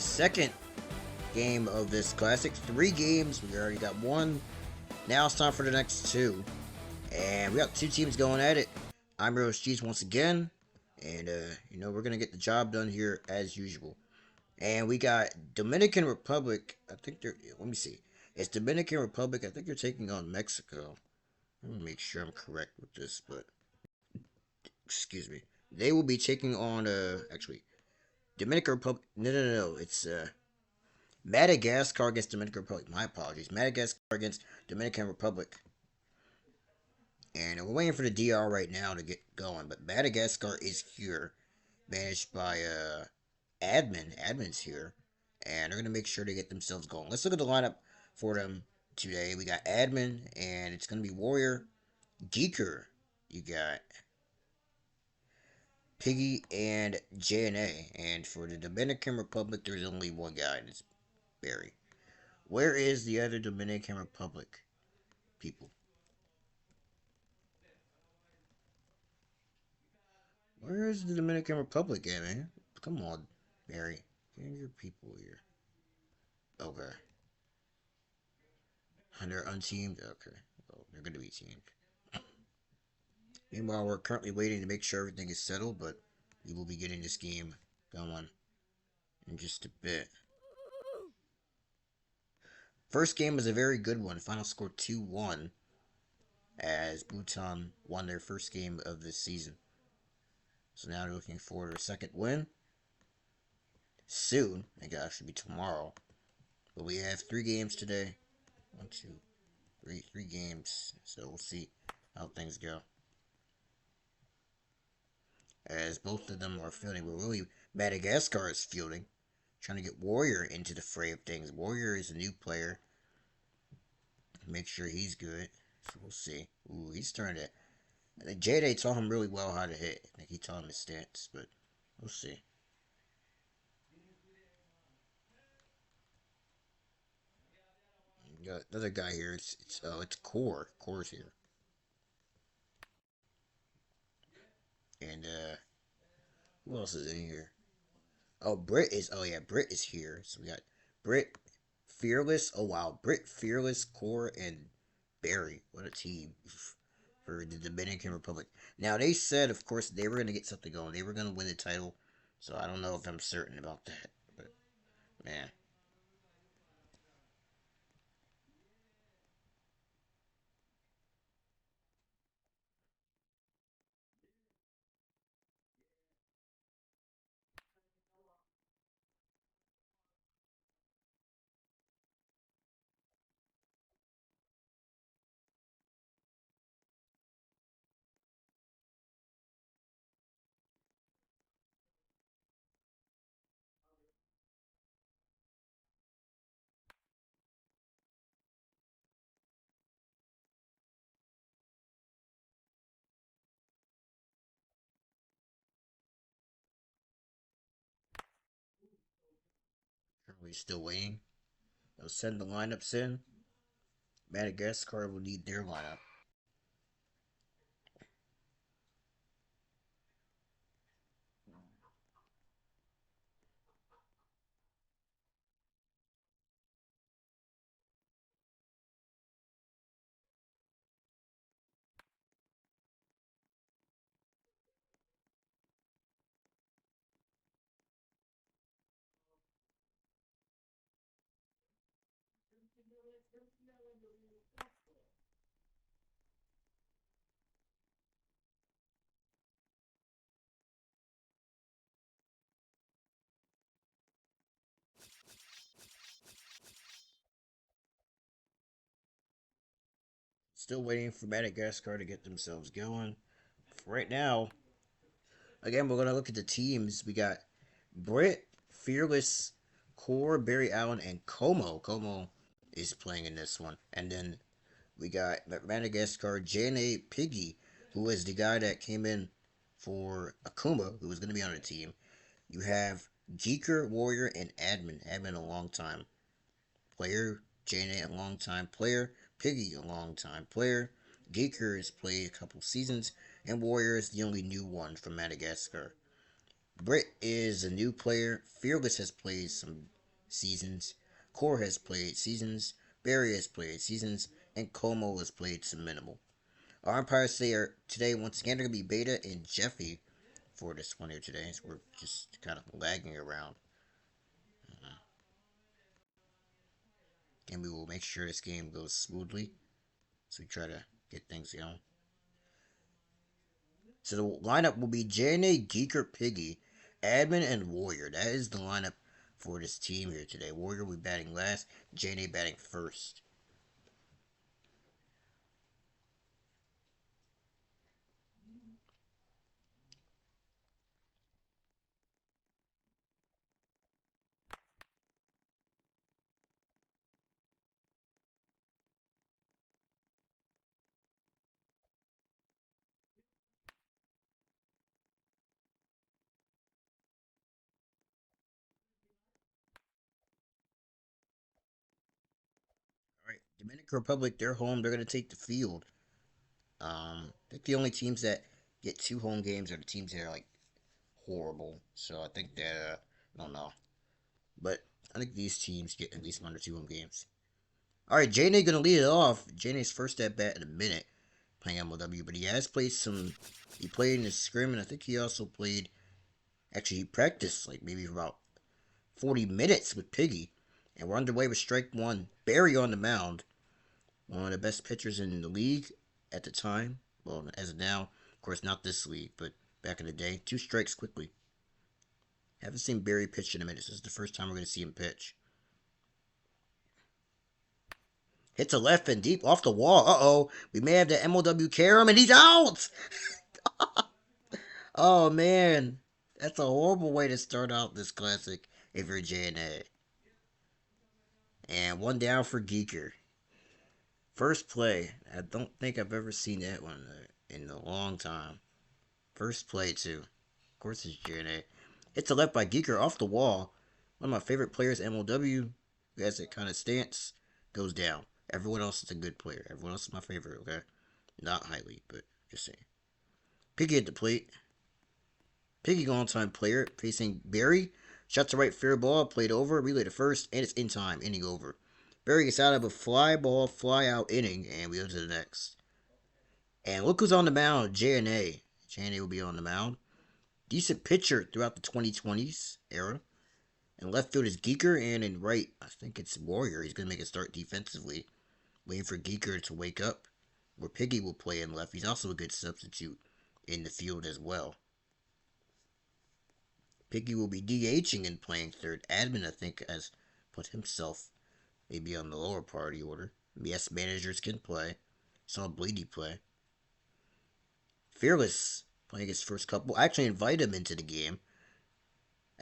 our second game of this classic. 3 games. We already got one. Now it's time for the next 2. And we got 2 teams going at it. I'm Rose Cheese once again. And, we're going to get the job done here as usual. And we got Dominican Republic. I think they're, let me see. It's Dominican Republic. I think they're taking on Mexico. Let me make sure I'm correct with this, but excuse me. They will be taking on, actually, Dominican Republic. No. It's, Madagascar against Dominican Republic. My apologies. Madagascar against Dominican Republic. And we're waiting for the DR right now to get going. But Madagascar is here. Managed by Admin. Admin's here. And they're going to make sure to get themselves going. Let's look at the lineup for them today. We got Admin. And it's going to be Warrior. Geeker. You got Piggy and JNA. And for the Dominican Republic, there's only one guy. And it's Barry. Where is the other Dominican Republic people? Where is the Dominican Republic at, man? Come on, Barry. Get your people here. Okay. And they're unteamed? Okay. Well, they're going to be teamed. Meanwhile, we're currently waiting to make sure everything is settled, but we will be getting this game going in just a bit. First game was a very good one. Final score 2-1 as Bhutan won their first game of this season. So now they're looking forward to a second win. Soon. I think it'll actually be tomorrow. But we have 3 games today. 1, 2, 3. 3 games. So we'll see how things go. As both of them are fielding. But really, Madagascar is fielding. Trying to get Warrior into the fray of things. Warrior is a new player. Make sure he's good. So we'll see. Ooh, he's starting to... I think J-Day taught him really well how to hit. I think he taught him his stance. But we'll see. Got another guy here. It's Core. Core's here. And who else is in here? Oh, Britt is. Oh yeah, Britt is here. So we got Britt, Fearless. Oh wow, Britt, Fearless, Core, and Barry. What a team for the Dominican Republic. Now they said, of course, they were gonna get something going. They were gonna win the title. So I don't know if I'm certain about that. But man. We're still waiting. They'll send the lineups in. Madagascar will need their lineup. Still waiting for Madagascar to get themselves going. For right now, again, we're going to look at the teams. We got Britt, Fearless, Core, Barry Allen, and Como. Como is playing in this one. And then we got Madagascar, JNA Piggy, who is the guy that came in for Akuma, who was going to be on the team. You have Geeker, Warrior, and Admin. Admin, a long time player. JNA, a long time player. Piggy, a long time player. Geeker has played a couple seasons. And Warrior is the only new one from Madagascar. Britt is a new player. Fearless has played some seasons. Core has played seasons. Barry has played seasons. And Como has played some minimal. Our umpires today once again are going to be Beta and Jeffy for this one here today. So we're just kind of lagging around. And we will make sure this game goes smoothly. So we try to get things going. So the lineup will be JNA, Geeker, Piggy, Admin, and Warrior. That is the lineup for this team here today. Warrior will be batting last, JNA batting first. All right, Dominican Republic, they're home. They're going to take the field. I think the only teams that get two home games are the teams that are like horrible. So I think that I don't know, but I think these teams get at least one or two home games. All right, JNA gonna lead it off. JNA's first at bat in a minute playing MLW, but he has played some. He played in the scrim, and I think he also played. Actually, he practiced like maybe for about 40 minutes with Piggy, and we're underway with strike one. Barry on the mound, one of the best pitchers in the league at the time. Well, as of now, of course, not this league, but back in the day. Two strikes quickly. Haven't seen Barry pitch in a minute. This is the first time we're going to see him pitch. Hits a left and deep off the wall. Uh-oh. We may have the MLW carry him, and he's out! Oh, man. That's a horrible way to start out this classic if you're JNA. And one down for Geeker. First play. I don't think I've ever seen that one in a long time. First play, too. Of course, it's JNA. Hits a left by Geeker off the wall. One of my favorite players, MLW, who has that kind of stance, goes down. Everyone else is a good player. Everyone else is my favorite, okay? Not highly, but just saying. Piggy at the plate. Piggy on time player facing Barry. Shot to right, fair ball, played over, relay to first, and it's in time, inning over. Barry gets out of a fly ball, fly out inning, and we go to the next. And look who's on the mound, JNA. JNA will be on the mound. Decent pitcher throughout the 2020s era. In left field is Geeker, and in right, I think it's Warrior. He's going to make a start defensively, waiting for Geeker to wake up. Where Piggy will play in left. He's also a good substitute in the field as well. Piggy will be DHing and playing third. Admin, I think, has put himself maybe on the lower party order. Yes, managers can play. Saw Bleedy play. Fearless playing his first couple. I actually invite him into the game.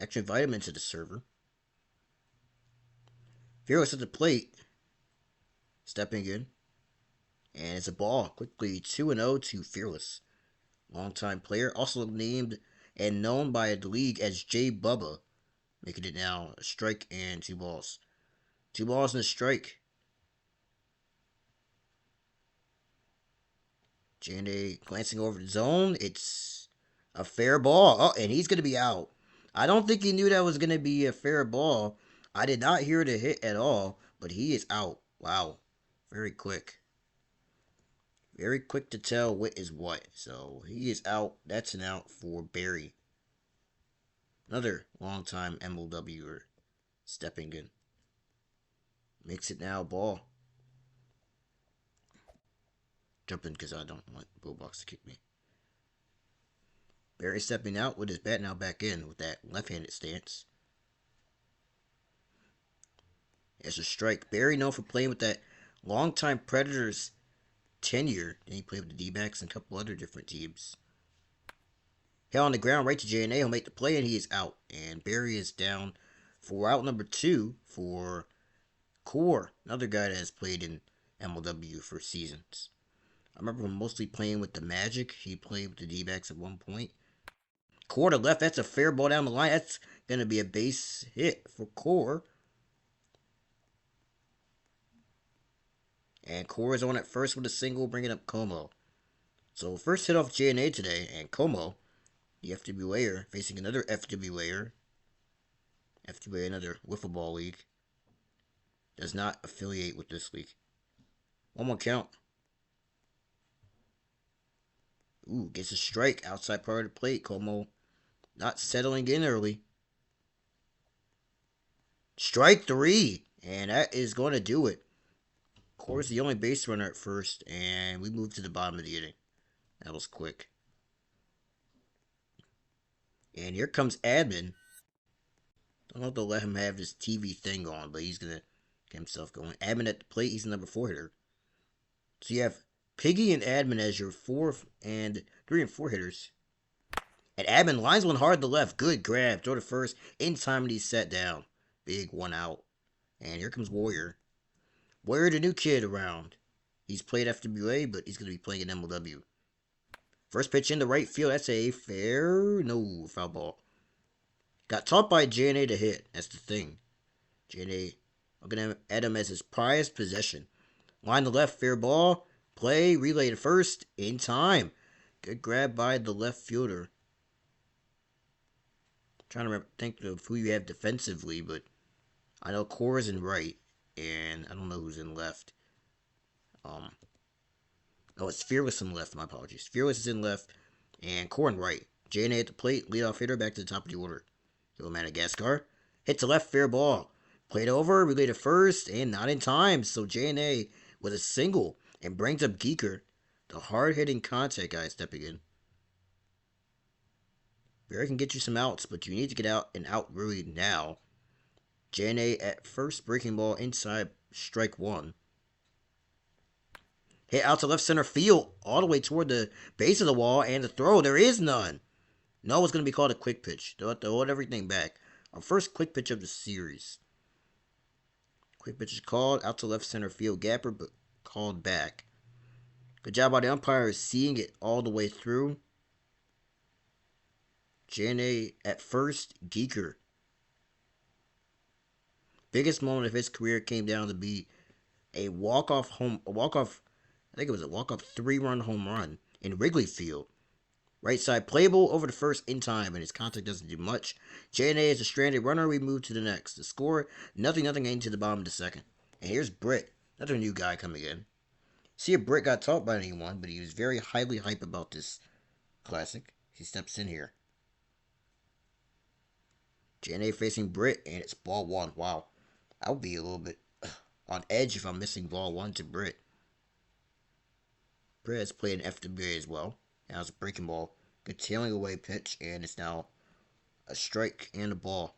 Actually invite him into the server. Fearless at the plate. Stepping in. And it's a ball. Quickly 2-0 to Fearless. Longtime player. Also named and known by the league as J Bubba. Making it now a strike and two balls. Two balls and a strike. Jande glancing over the zone. It's a fair ball. Oh, and he's going to be out. I don't think he knew that was going to be a fair ball. I did not hear the hit at all, but he is out. Wow. Very quick. Very quick to tell what is what. So he is out. That's an out for Barry. Another long-time MLWer stepping in. Makes it now a ball. Jumping because I don't want Bullbox to kick me. Barry stepping out with his bat now back in with that left-handed stance. It's a strike. Barry known for playing with that long-time Predators tenure. And he played with the D-backs and a couple other different teams. Hit on the ground right to JNA. He'll make the play and he is out. And Barry is down for out number 2 for Core. Another guy that has played in MLW for seasons. I remember him mostly playing with the Magic. He played with the D-backs at one point. Core to left. That's a fair ball down the line. That's going to be a base hit for Core. And Core is on at first with a single, bringing up Como. So first hit off JNA today, and Como The FWA'er facing another FWA'er. FWA, another wiffle ball league. Does not affiliate with this league. One more count. Ooh, gets a strike outside part of the plate. Como not settling in early. Strike three. And that is going to do it. Of course, the only base runner at first. And we move to the bottom of the inning. That was quick. And here comes Admin. Don't know if they'll let him have his TV thing on, but he's going to get himself going. Admin at the plate. He's the number 4 hitter. So you have Piggy and Admin as your 4 and 3 and 4 hitters. And Admin lines one hard to left. Good grab. Throw to first. In time and he's set down. Big 1 out. And here comes Warrior. Warrior, the new kid around. He's played FWA, but he's going to be playing in MLW. First pitch into right field. That's a fair. No, foul ball. Got taught by JNA to hit. That's the thing. JNA looking at him as his prized possession. Line to left. Fair ball. Play. Relay to first. In time. Good grab by the left fielder. Trying to think of who you have defensively, but I know Core's in right, and I don't know who's in left. It's Fearless in left. My apologies. Fearless is in left, and Core in right. JNA at the plate, leadoff hitter, back to the top of the order. Go Madagascar. Hit to left, fair ball. Played over, relay to first, and not in time. So JNA with a single and brings up Geeker, the hard-hitting contact guy stepping in. Barry can get you some outs, but you need to get out and out really now. JNA at first, breaking ball inside, strike 1. Hit out to left center field, all the way toward the base of the wall, and the throw, there is none. No, it's going to be called a quick pitch. They'll have to hold everything back. Our first quick pitch of the series. Quick pitch is called out to left center field, gapper, but called back. Good job by the umpire seeing it all the way through. JNA at first, Geeker. Biggest moment of his career came down to be I think it was a walk-off 3-run home run in Wrigley Field. Right side playable over the first in time, and his contact doesn't do much. JNA is a stranded runner. We move to the next. The score, nothing into the bottom of the second. And here's Britt, another new guy coming in. See if Britt got taught by anyone, but he was very highly hype about this classic. He steps in here. JNA facing Britt, and it's ball 1. Wow. I would be a little bit on edge if I'm missing ball 1 to Britt. Britt has played in FWA as well. Now it's a breaking ball. Good tailing away pitch, and it's now a strike and a ball.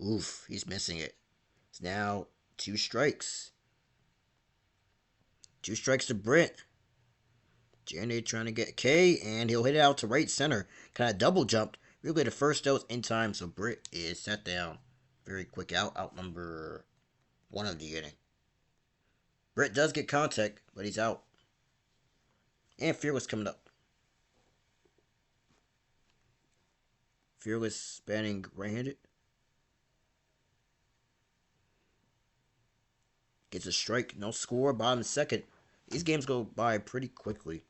Oof, he's missing it. It's now 2 strikes. 2 strikes to Britt. JNA trying to get K, and he'll hit it out to right center. Kind of double jumped. Really the first dose in time, so Britt is set down. Very quick out number 1 of the inning. Britt does get contact, but he's out. And Fearless coming up. Fearless batting right-handed. Gets a strike, no score, bottom second. These games go by pretty quickly.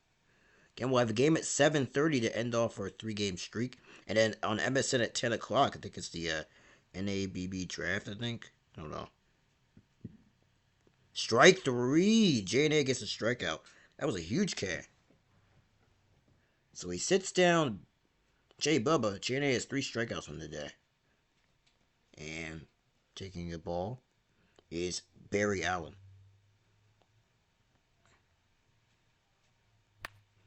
Again, we'll have a game at 7:30 to end off our 3-game streak. And then on MSN at 10 o'clock, I think it's the NABB draft, I think. I don't know. Strike 3. JNA gets a strikeout. That was a huge K. So he sits down Jay Bubba. JNA has 3 strikeouts on the day. And taking the ball is Barry Allen.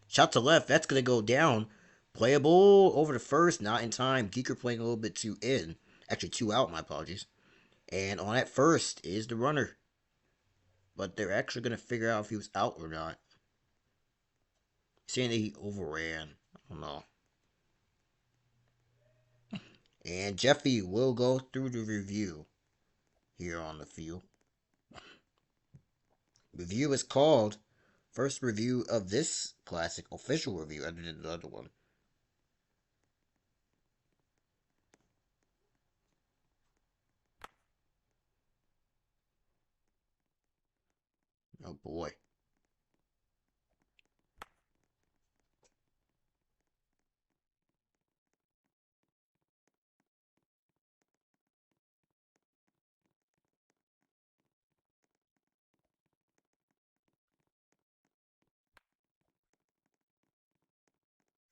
Shot to left. That's going to go down. Playable over to first. Not in time. Geeker playing a little bit too in. Actually, 2 out. My apologies. And on at first is the runner. But they're actually going to figure out if he was out or not. Saying that he overran. I don't know. And Jeffy will go through the review here on the field. Review is called first review of this classic, official review, other than the other one. Oh boy.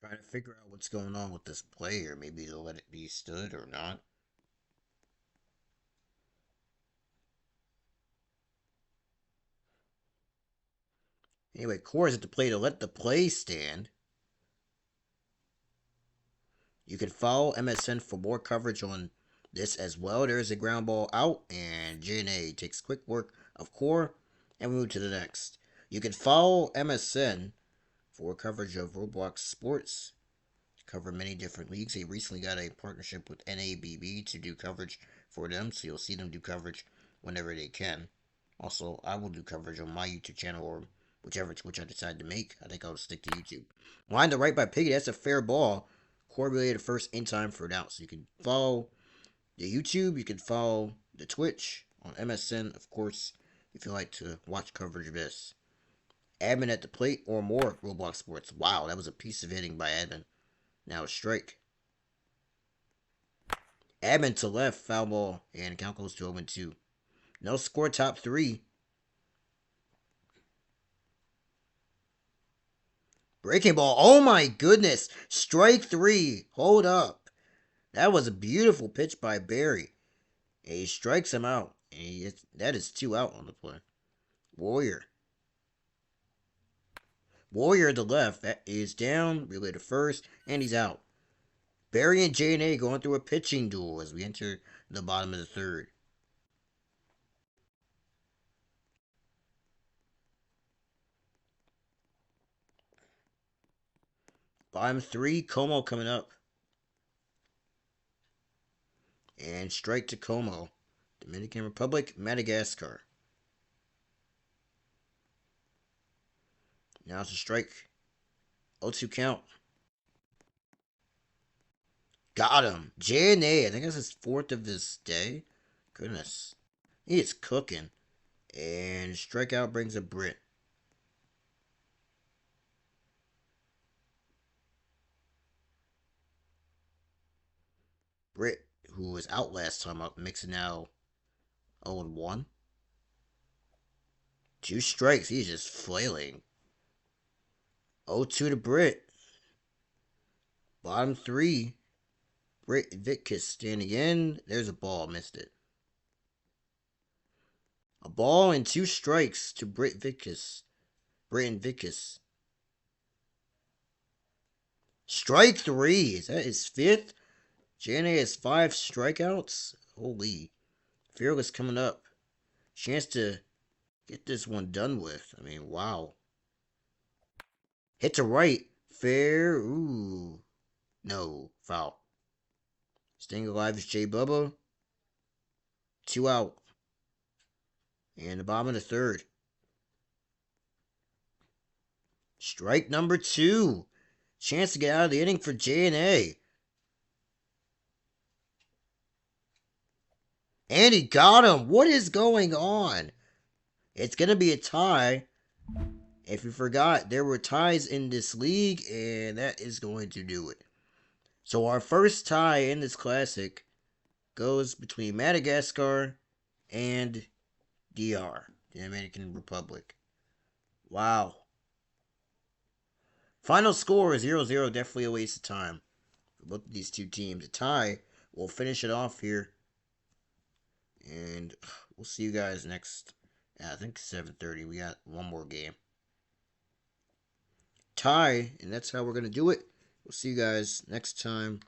Trying to figure out what's going on with this player. Maybe they'll let it be stood or not. Anyway, Core is at the play to let the play stand. You can follow MSN for more coverage on this as well. There's a ground ball out, and JNA takes quick work of Core, and we move to the next. You can follow MSN for coverage of Roblox Sports. Cover many different leagues. They recently got a partnership with NABB to do coverage for them, so you'll see them do coverage whenever they can. Also, I will do coverage on my YouTube channel or whichever Twitch I decide to make. I think I'll stick to YouTube. Line to right by Piggy. That's a fair ball. Core related first in time for it out. So you can follow the YouTube. You can follow the Twitch on MSN, of course, if you like to watch coverage of this. Admin at the plate or more Roblox Sports. Wow, that was a piece of hitting by Admin. Now a strike. Admin to left, foul ball, and count goes to 0-2. No score, top three. Breaking ball. Oh my goodness. Strike three. Hold up. That was a beautiful pitch by Barry. And he strikes him out. And that is 2 out on the play. Warrior. Warrior to left. That is down. Relay to first. And he's out. Barry and J&A going through a pitching duel as we enter the bottom of the third. Bottom three. Como coming up. And strike to Como. Dominican Republic, Madagascar. Now it's a strike. 0-2 count. Got him. J&A. I think that's his fourth of this day. Goodness. He is cooking. And strikeout brings a Brit. Brit, who was out last time up, makes it now 0-1. 2 strikes. He's just flailing. 0-2 to Brit. Bottom three. Brit Vitkus standing in. There's a ball. Missed it. A ball and 2 strikes to Brit Vitkus. Brit Vitkus. Strike 3. Is that his fifth? JNA has 5 strikeouts. Holy. Fearless coming up. Chance to get this one done with. I mean, wow. Hit to right. Fair. Ooh. No. Foul. Staying alive is J Bubba. 2 out. And the bottom of the third. Strike number 2. Chance to get out of the inning for J&A. And he got him. What is going on? It's going to be a tie. If you forgot, there were ties in this league, and that is going to do it. So our first tie in this classic goes between Madagascar and DR, the Dominican Republic. Wow. Final score is 0-0. Definitely a waste of time for both of these two teams. A tie will finish it off here. And we'll see you guys next, I think 7:30. We got one more game. Tie, and that's how we're going to do it. We'll see you guys next time.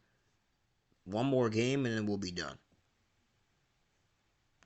One more game, and then we'll be done.